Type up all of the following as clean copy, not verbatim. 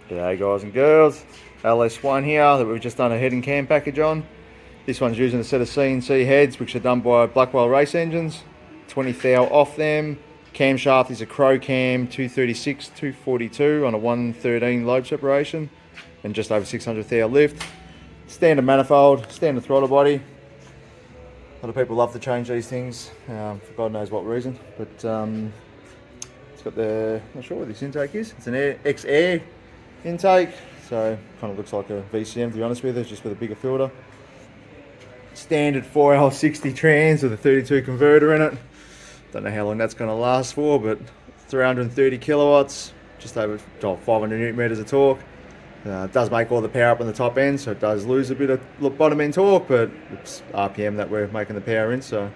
G'day guys and girls, LS1 here that we've just done a head and cam package on. This one's using a set of CNC heads which are done by Blackwell race engines. 20 thou off them. Camshaft is a Crow Cam 236 242 on a 113 lobe separation and just over 600 thou lift. Standard manifold, standard throttle body. A lot of people love to change these things for God knows what reason, but it's got the, I'm not sure what this intake is. It's an X-Air intake, so kind of looks like a VCM to be honest with you, just with a bigger filter. Standard 4L60 trans with a 32 converter in it. Don't know how long that's going to last for, but 330 kilowatts, just over 500 newton meters of torque. It does make all the power up on the top end, so it does lose a bit of bottom end torque, but it's RPM that we're making the power in. So,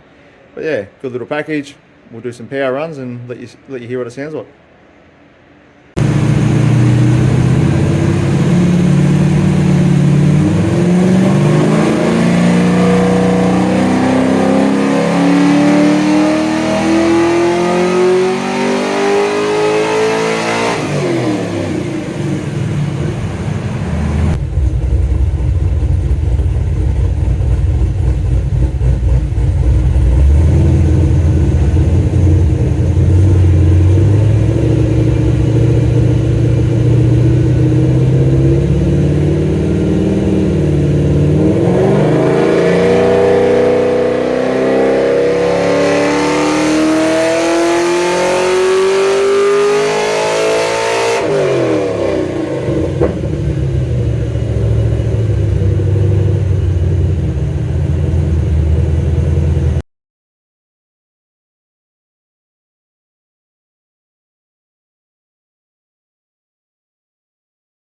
but yeah, good little package. We'll do some power runs and let you hear what it sounds like.